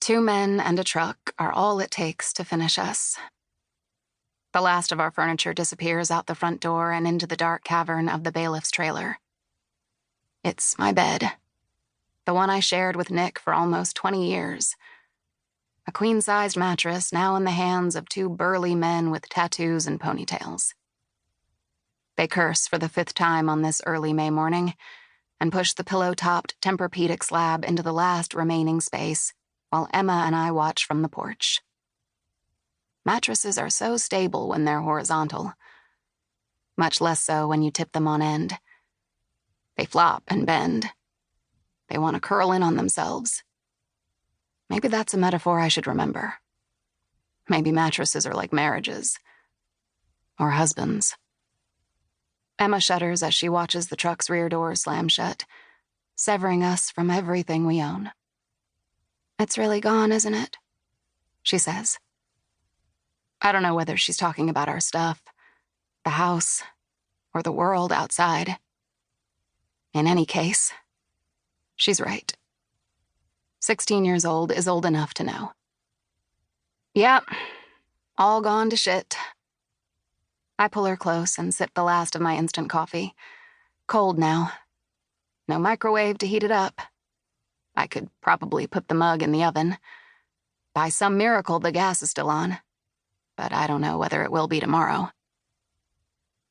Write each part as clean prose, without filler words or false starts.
2 men and a truck are all it takes to finish us. The last of our furniture disappears out the front door and into the dark cavern of the bailiff's trailer. It's my bed, the one I shared with Nick for almost 20 years. A queen-sized mattress now in the hands of 2 burly men with tattoos and ponytails. They curse for the 5th time on this early May morning and push the pillow-topped Tempur-Pedic slab into the last remaining space while Emma and I watch from the porch. Mattresses are so stable when they're horizontal. Much less so when you tip them on end. They flop and bend. They want to curl in on themselves. Maybe that's a metaphor I should remember. Maybe mattresses are like marriages. Or husbands. Emma shudders as she watches the truck's rear door slam shut, severing us from everything we own. "It's really gone, isn't it?" she says. I don't know whether she's talking about our stuff, the house, or the world outside. In any case, she's right. 16 years old is old enough to know. Yep, all gone to shit. I pull her close and sip the last of my instant coffee. Cold now. No microwave to heat it up. I could probably put the mug in the oven. By some miracle, the gas is still on. But I don't know whether it will be tomorrow.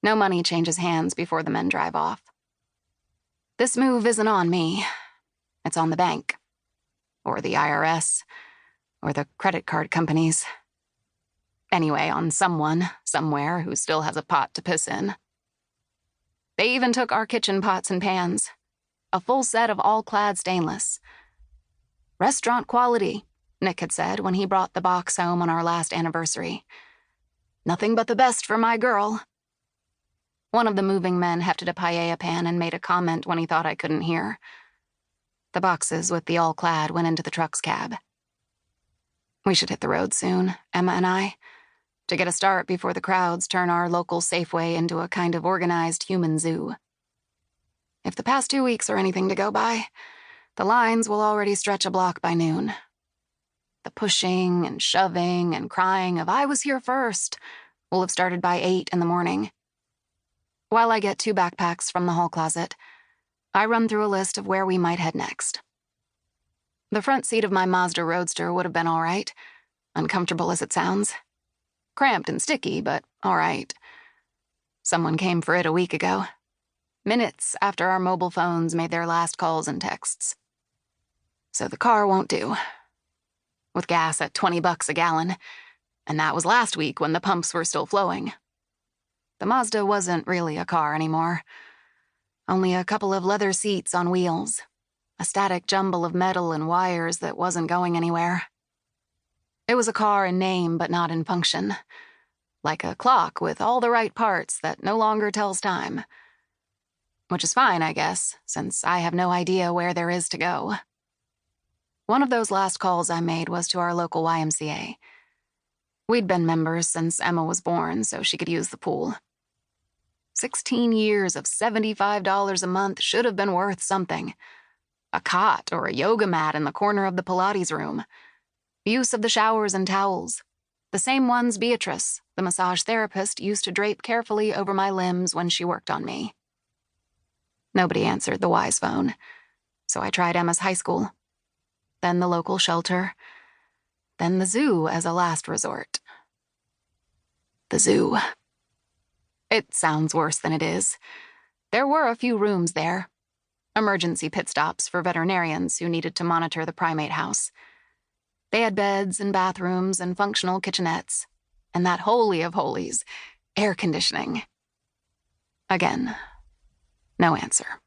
No money changes hands before the men drive off. This move isn't on me. It's on the bank. Or the IRS. Or the credit card companies. Anyway, on someone, somewhere, who still has a pot to piss in. They even took our kitchen pots and pans. A full set of all-clad stainless. Restaurant quality, Nick had said when he brought the box home on our last anniversary. Nothing but the best for my girl. One of the moving men hefted a paella pan and made a comment when he thought I couldn't hear. The boxes with the all-clad went into the truck's cab. We should hit the road soon, Emma and I, to get a start before the crowds turn our local Safeway into a kind of organized human zoo. If the past 2 weeks are anything to go by, the lines will already stretch a block by noon. The pushing and shoving and crying of "I was here first" will have started by 8 in the morning. While I get 2 backpacks from the hall closet, I run through a list of where we might head next. The front seat of my Mazda Roadster would have been all right, uncomfortable as it sounds. Cramped and sticky, but all right. Someone came for it a week ago, minutes after our mobile phones made their last calls and texts. So the car won't do. With gas at $20 a gallon, and that was last week when the pumps were still flowing. The Mazda wasn't really a car anymore. Only a couple of leather seats on wheels, a static jumble of metal and wires that wasn't going anywhere. It was a car in name but not in function, like a clock with all the right parts that no longer tells time. Which is fine, I guess, since I have no idea where there is to go. One of those last calls I made was to our local YMCA. We'd been members since Emma was born, so she could use the pool. 16 years of $75 a month should have been worth something. A cot or a yoga mat in the corner of the Pilates room. Use of the showers and towels. The same ones Beatrice, the massage therapist, used to drape carefully over my limbs when she worked on me. Nobody answered the Y's phone, so I tried Emma's high school. Then the local shelter. Then the zoo as a last resort. The zoo. It sounds worse than it is. There were a few rooms there. Emergency pit stops for veterinarians who needed to monitor the primate house. They had beds and bathrooms and functional kitchenettes. And that holy of holies, air conditioning. Again, no answer.